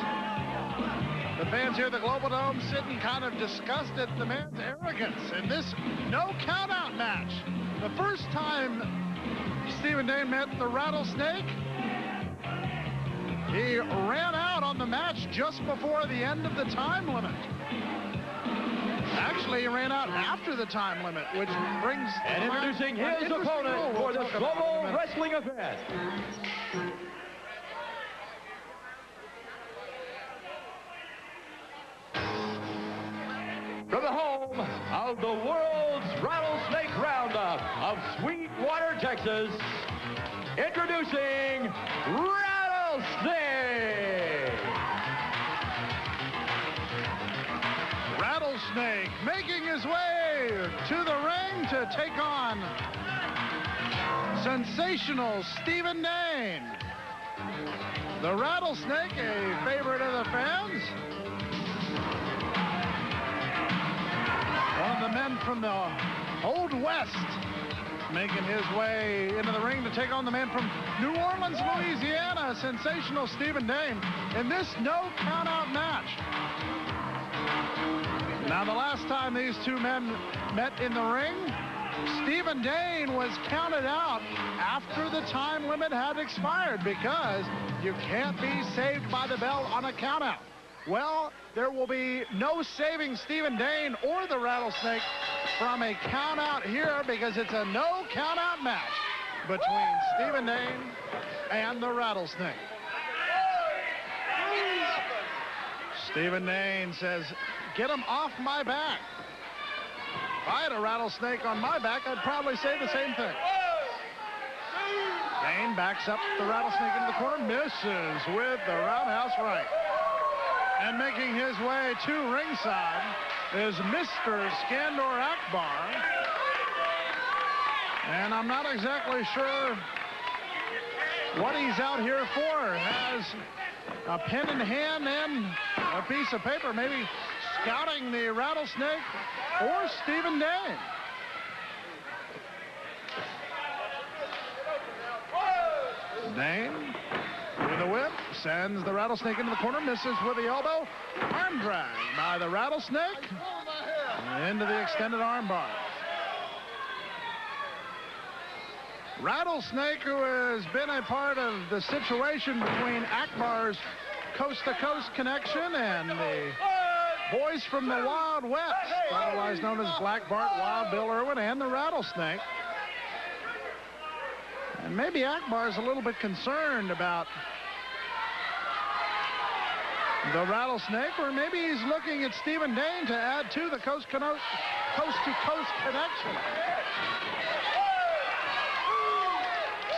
Speaker 1: the fans here at the Global Dome sitting kind of disgusted at the man's arrogance in this no count-out match. The first time Steven Dane met the Rattlesnake, he ran out on the match just before the end of the time limit. Actually, he ran out after the time limit, which brings...
Speaker 11: And introducing his opponent for this global wrestling event. From the home of the world's Rattlesnake Roundup of Sweetwater, Texas, introducing Rattlesnake!
Speaker 1: Rattlesnake making his way to the ring to take on sensational Steven Dane. The Rattlesnake, a favorite of the fans. One of the men from the Old West making his way into the ring to take on the man from New Orleans, Louisiana, sensational Steven Dane, in this no count-out match. Now, the last time these two men met in the ring, Steven Dane was counted out after the time limit had expired because you can't be saved by the bell on a countout. Well, there will be no saving Steven Dane or the Rattlesnake from a countout here because it's a no countout match between Steven Dane and the Rattlesnake. Steven Dane says, "Get him off my back." If I had a Rattlesnake on my back, I'd probably say the same thing. Dane backs up the Rattlesnake into the corner, misses with the roundhouse right. And making his way to ringside is Mr. Skandor Akbar. And I'm not exactly sure what he's out here for. Has a pen in hand and a piece of paper, maybe scouting the Rattlesnake or Steven Dane. Dane with a whip sends the Rattlesnake into the corner, misses with the elbow. Arm drag by the Rattlesnake into the extended arm bar. Rattlesnake, who has been a part of the situation between Akbar's coast-to-coast connection and the boys from the Wild West, otherwise known as Black Bart, Wild Bill Irwin, and the Rattlesnake. And maybe Akbar's a little bit concerned about the Rattlesnake, or maybe he's looking at Steven Dane to add to the coast-to-coast connection.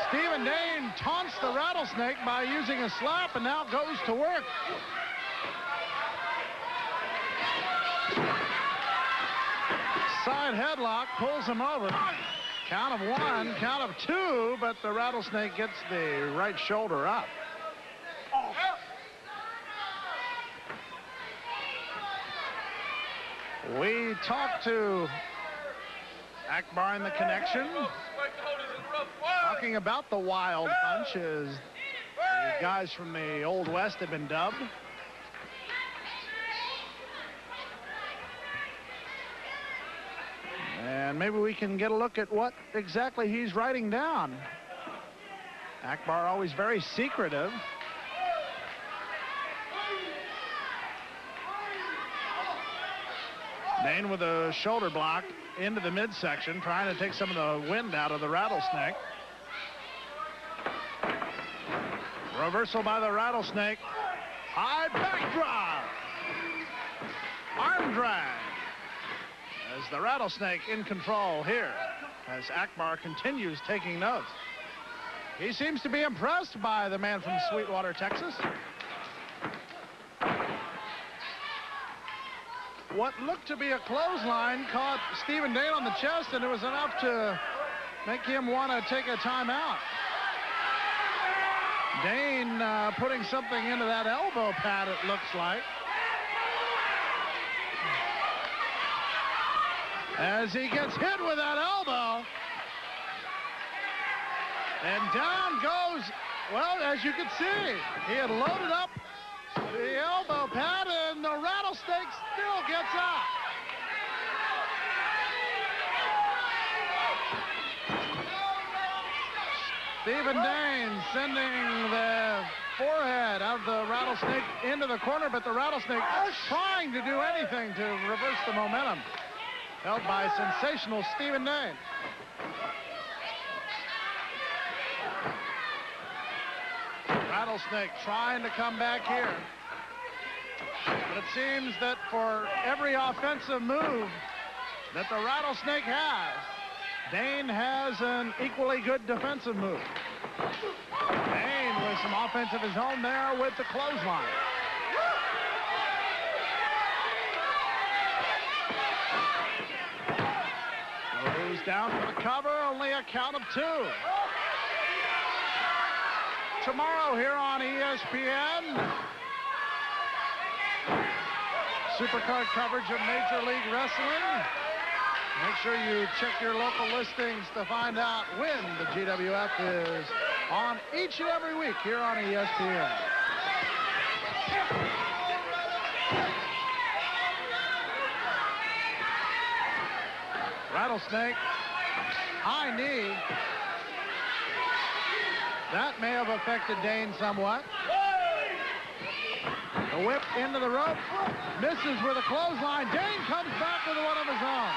Speaker 1: Steven Dane taunts the Rattlesnake by using a slap and now goes to work. Side headlock pulls him over. Count of one, count of two, but the Rattlesnake gets the right shoulder up. We talked to Akbar in the connection, talking about the Wild Bunch, as the guys from the Old West have been dubbed. And maybe we can get a look at what exactly he's writing down. Akbar always very secretive. Dane with a shoulder block into the midsection, trying to take some of the wind out of the Rattlesnake. Reversal by the Rattlesnake. High backdrop. Arm drag. As the Rattlesnake in control here, as Akbar continues taking notes. He seems to be impressed by the man from Sweetwater, Texas. What looked to be a clothesline caught Steven Dane on the chest, and it was enough to make him want to take a timeout. Dane putting something into that elbow pad, it looks like. As he gets hit with that elbow. And down goes, well, as you can see, he had loaded up the elbow pad, and the still gets up. Steven Dane sending the forehead of the Rattlesnake into the corner, but the Rattlesnake trying to do anything to reverse the momentum. Held by sensational Steven Dane. Rattlesnake trying to come back here. But it seems that for every offensive move that the Rattlesnake has, Dane has an equally good defensive move. Dane with some offense of his own there with the clothesline. Goes down for the cover, only a count of 2. Tomorrow here on ESPN, Supercard coverage of Major League Wrestling. Make sure you check your local listings to find out when the GWF is on each and every week here on ESPN. Rattlesnake, high knee. That may have affected Dane somewhat. The whip into the rope, misses with a clothesline. Dane comes back with one of his own.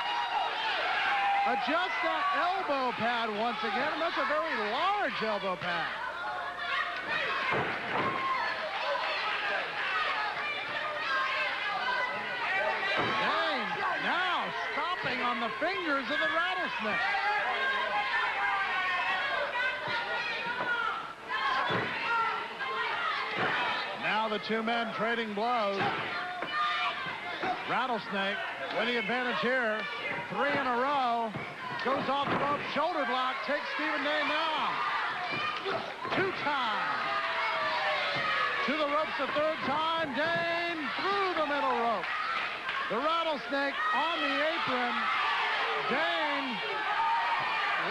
Speaker 1: Adjust that elbow pad once again, and that's a very large elbow pad. Dane now stomping on the fingers of the Rattlesnake. Now the two men trading blows. Rattlesnake with the advantage here. 3 in a row. Goes off the rope. Shoulder block. Takes Steven Dane down. 2 times. To the ropes a 3rd time. Dane through the middle rope. The Rattlesnake on the apron. Dane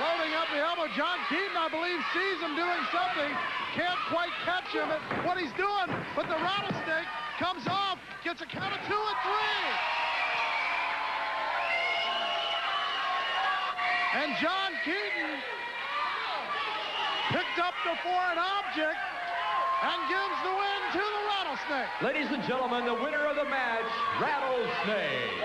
Speaker 1: loading up the elbow. John Keaton, I believe, sees him doing something. Can't quite catch him at what he's doing. But the Rattlesnake comes off. Gets a count of 2 and 3. And John Keaton picked up the foreign object and gives the win to the Rattlesnake.
Speaker 11: Ladies and gentlemen, the winner of the match, Rattlesnake.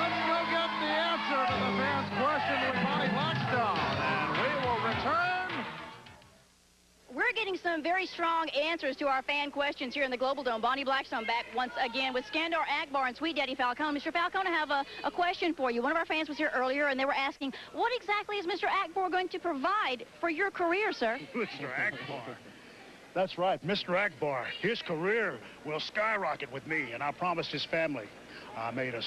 Speaker 1: Let's go get the answer to the fans' question with Bonnie Blackstone, and we will return.
Speaker 9: We're getting some very strong answers to our fan questions here in the Global Dome. Bonnie Blackstone back once again with Skandar Akbar and Sweet Daddy Falcone. Mr. Falcone, I have a question for you. One of our fans was here earlier, and they were asking, what exactly is Mr. Akbar going to provide for your career, sir?
Speaker 4: Mr. Akbar. That's right, Mr. Akbar. His career will skyrocket with me, and I promised his family. I made a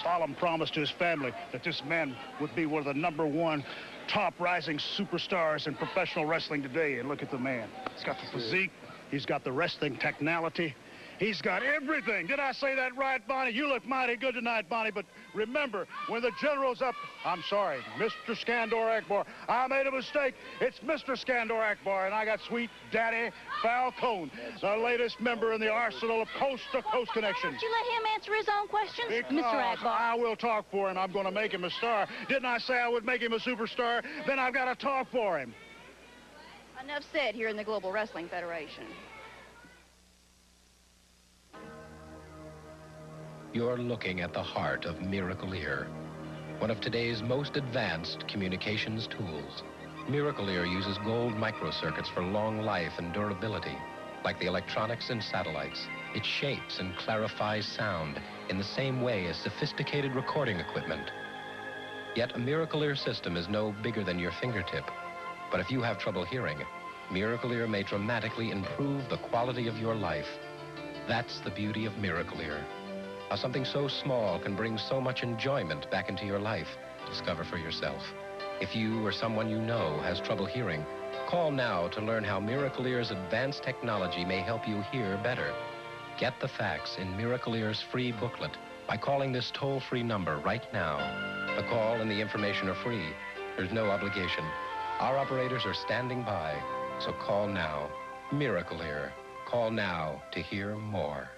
Speaker 4: solemn promise to his family that this man would be one of the #1 top rising superstars in professional wrestling today. And look at the man. He's got the physique. He's got the wrestling technicality. He's got everything. Did I say that right, Bonnie? You look mighty good tonight, Bonnie. But remember, when the general's up, I'm sorry, Mr. Skandar Akbar. I made a mistake. It's Mr. Skandar Akbar, and I got Sweet Daddy Falcone, the latest member in the arsenal of coast-to-coast connection.
Speaker 9: Why don't you let him answer his own questions,
Speaker 4: Because
Speaker 9: Mr. Akbar?
Speaker 4: I will talk for him. I'm going to make him a star. Didn't I say I would make him a superstar? Then I've got to talk for him.
Speaker 9: Enough said here in the Global Wrestling Federation.
Speaker 5: You're looking at the heart of Miracle Ear, one of today's most advanced communications tools. Miracle Ear uses gold microcircuits for long life and durability. Like the electronics in satellites, it shapes and clarifies sound in the same way as sophisticated recording equipment. Yet a Miracle Ear system is no bigger than your fingertip. But if you have trouble hearing, Miracle Ear may dramatically improve the quality of your life. That's the beauty of Miracle Ear. How something so small can bring so much enjoyment back into your life. Discover for yourself. If you or someone you know has trouble hearing, call now to learn how Miracle Ear's advanced technology may help you hear better. Get the facts in Miracle Ear's free booklet by calling this toll-free number right now. The call and the information are free. There's no obligation. Our operators are standing by, so call now. Miracle Ear. Call now to hear more.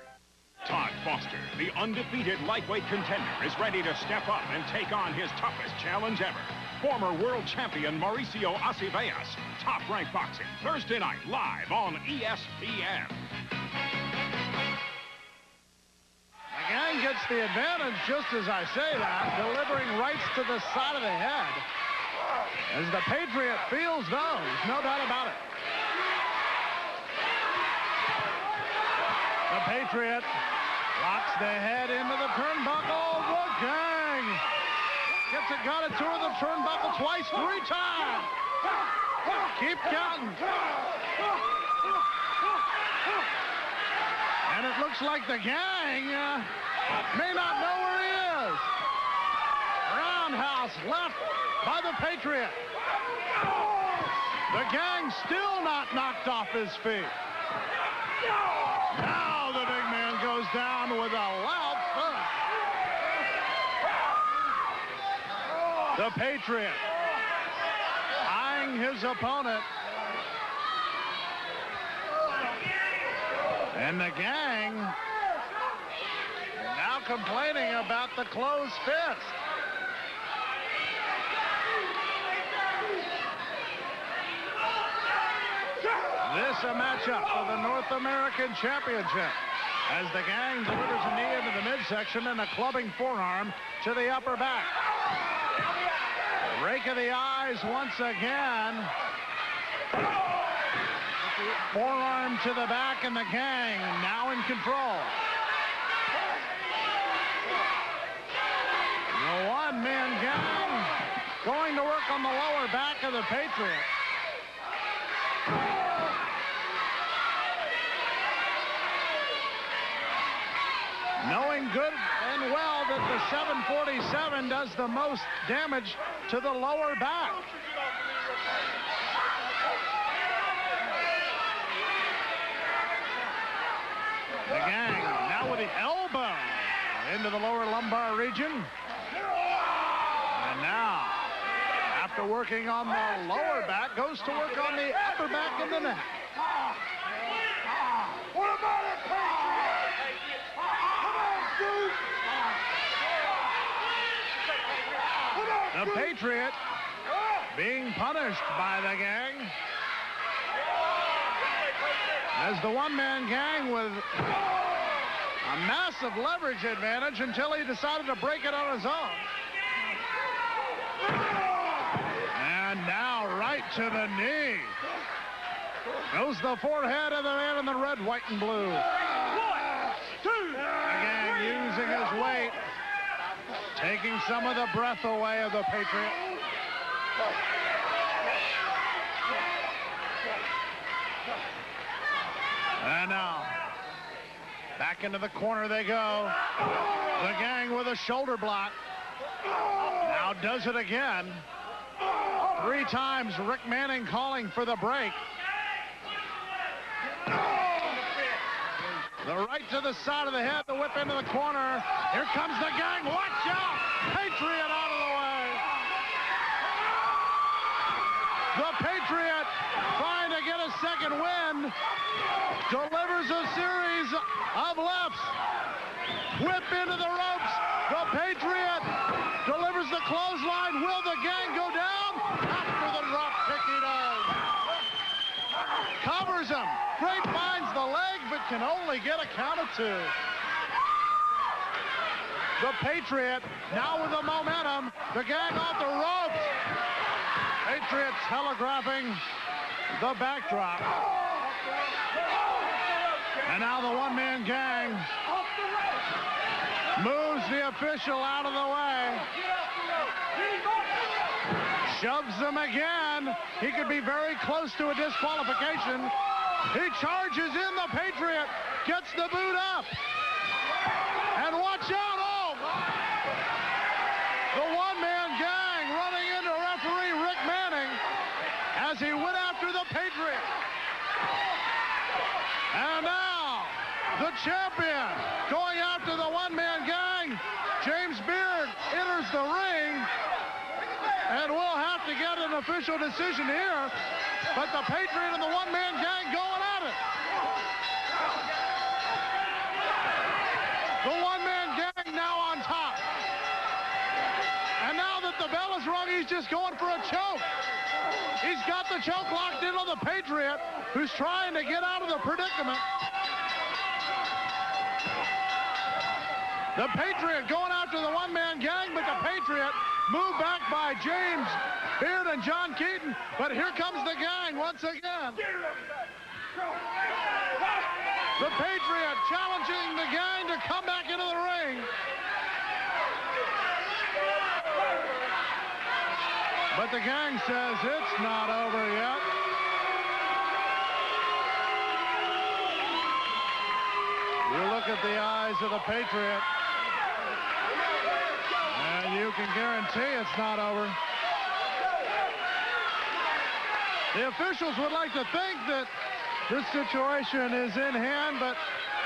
Speaker 4: Talk
Speaker 6: Foster, the undefeated lightweight contender, is ready to step up and take on his toughest challenge ever. Former world champion Mauricio Acevedos. Top Rank Boxing, Thursday night, live on ESPN.
Speaker 1: The gang gets the advantage just as I say that, delivering rights to the side of the head. As the Patriot feels those, no doubt about it. The Patriot locks the head into the turnbuckle. The gang gets it, got it through the turnbuckle twice, 3 times. Keep counting. And it looks like the gang may not know where he is. Roundhouse left by the Patriot. The gang still not knocked off his feet. Now the big man goes down with a loud thud. The Patriot eyeing his opponent. And the gang now complaining about the closed fist. This a matchup for the North American Championship as the gang delivers a knee into the midsection and a clubbing forearm to the upper back. Rake of the eyes once again. Forearm to the back, and the gang now in control. The one-man gang going to work on the lower back of the Patriot. Knowing good and well that the 747 does the most damage to the lower back. The gang now with the elbow into the lower lumbar region. And now, after working on the lower back, goes to work on the upper back and the neck. What about it, Patriot? The Patriot being punished by the gang. As the one-man gang with a massive leverage advantage until he decided to break it on his own. And now right to the knee. Goes the forehead of the man in the red, white, and blue. 1, 2. The gang using his weight, taking some of the breath away of the Patriot. And now, back into the corner they go. The gang with a shoulder block. Now does it again. 3 times Rick Manning calling for the break. The right to the side of the head, the whip into the corner. Here comes the gang, watch out! Patriot out of the way. The Patriot trying to get a second win. Delivers a series of lefts. Whip into the ropes. The Patriot delivers the clothesline. Will the gang go down? After the drop kick he does. Covers him. Great finds the leg, but can only get a count of 2. The Patriot now with the momentum. The gang off the ropes. Patriot telegraphing the backdrop. And now the one-man gang moves the official out of the way. Shoves him again. He could be very close to a disqualification. He charges in. The Patriot gets the boot up. And watch out. Oh, my. The one-man gang running into referee Rick Manning as he went after the Patriot. And now, the champion going after the one-man gang. James Beard enters the ring. And we'll have to get an official decision here. But the Patriot and the one-man gang going at it. the bell is rung. He's just going for a choke. He's got the choke locked in on the Patriot, who's trying to get out of the predicament. The Patriot going after the one-man gang, but the Patriot moved back by James Beard and John Keaton. But here comes the gang once again. The Patriot challenging the gang to come back into the ring. But the gang says it's not over yet. You look at the eyes of the Patriot, and you can guarantee it's not over. The officials would like to think that this situation is in hand, but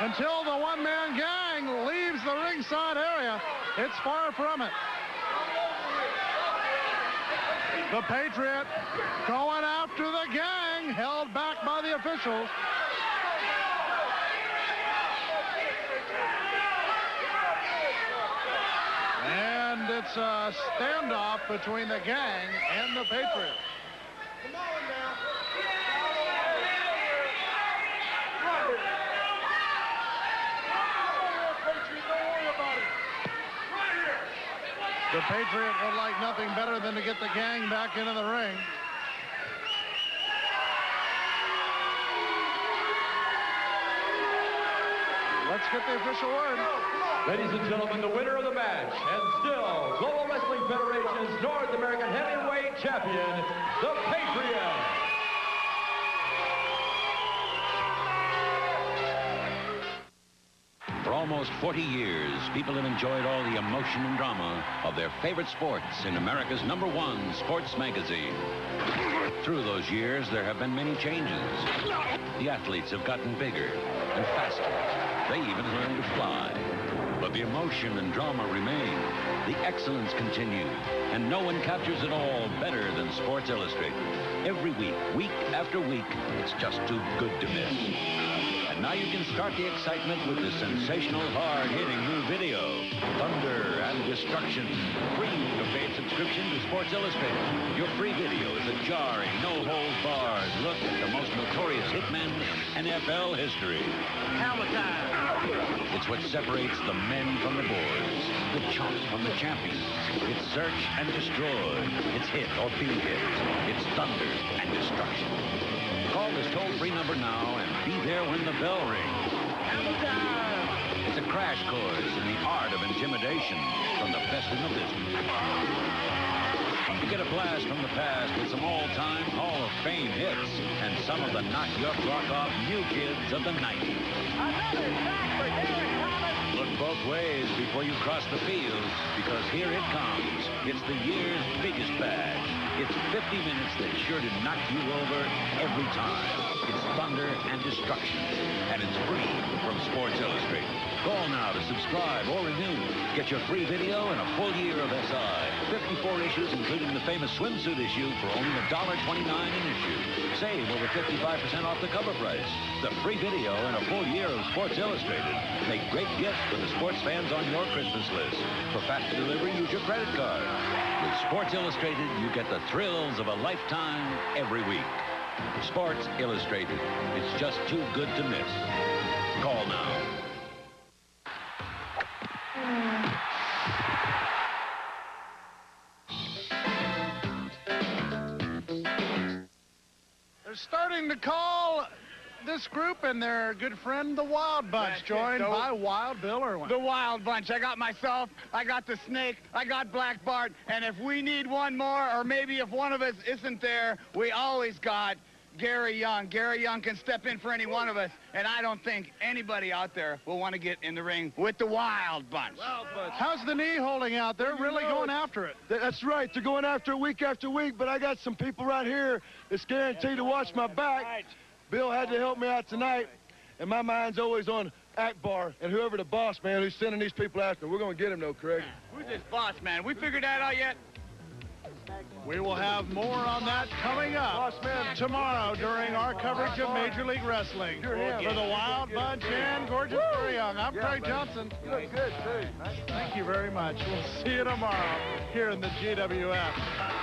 Speaker 1: until the one-man gang leaves the ringside area, it's far from it. The Patriot going after the gang, held back by the officials. And it's a standoff between the gang and the Patriot. Come on now. The Patriot would like nothing better than to get the gang back into the ring. Let's get the official word.
Speaker 11: Ladies and gentlemen, the winner of the match, and still Global Wrestling Federation's North American Heavyweight Champion, the Patriot.
Speaker 7: For almost 40 years, people have enjoyed all the emotion and drama of their favorite sports in America's #1 sports magazine. Through those years, there have been many changes. The athletes have gotten bigger and faster. They even learned to fly. But the emotion and drama remain. The excellence continues, and no one captures it all better than Sports Illustrated. Every week, week after week, it's just too good to miss. And now you can start the excitement with the sensational, hard-hitting new video, Thunder and Destruction. Free with a paid subscription to Sports Illustrated. Your free video is a jarring, no-holds-barred look at the most notorious hitmen in NFL history.
Speaker 14: Helmet time.
Speaker 7: It's what separates the men from the boards, the chumps from the champions. It's search and destroy. It's hit or be hit. It's thunder and destruction. Call this toll-free number now and be there when the bell rings. It's a crash course in the art of intimidation from the best in the business. You get a blast from the past with some all-time Hall of Fame hits and some of the knock-your-block-off new kids of the 90s.
Speaker 14: Another sack for Derek Thomas.
Speaker 7: Look both ways before you cross the field, because here it comes. It's the year's biggest badge. It's 50 minutes that's sure to knock you over every time. It's thunder and destruction, and it's free from Sports Illustrated. Call now to subscribe or renew. Get your free video and a full year of SI. 54 issues, including the famous swimsuit issue, for only $1.29 an issue. Save over 55% off the cover price. The free video and a full year of Sports Illustrated make great gifts for the sports fans on your Christmas list. For faster delivery, use your credit card. With Sports Illustrated, you get the thrills of a lifetime every week. Sports Illustrated. It's just too good to miss. Call now.
Speaker 1: They're starting to call this group and their good friend, the Wild Bunch, joined by Wild Bill Irwin.
Speaker 2: The Wild Bunch. I got myself, I got the Snake, I got Black Bart, and if we need one more, or maybe if one of us isn't there, we always got Gary Young. Gary Young can step in for any one of us, and I don't think anybody out there will want to get in the ring with the Wild Bunch.
Speaker 1: How's the knee holding out? They're really going after it.
Speaker 13: That's right. They're going after it week after week, but I got some people right here that's guaranteed to watch my back. Bill had to help me out tonight, and my mind's always on Akbar and whoever the boss man who's sending these people after. We're going to get him, though, Craig.
Speaker 2: Who's this boss man? We figured that out yet?
Speaker 1: We will have more on that coming up tomorrow during our coverage of Major League Wrestling. For the Wild Bunch and Gorgeous Very Young, I'm Craig Johnson.
Speaker 13: You look good, too.
Speaker 1: Thank you very much. We'll see you tomorrow here in the GWF.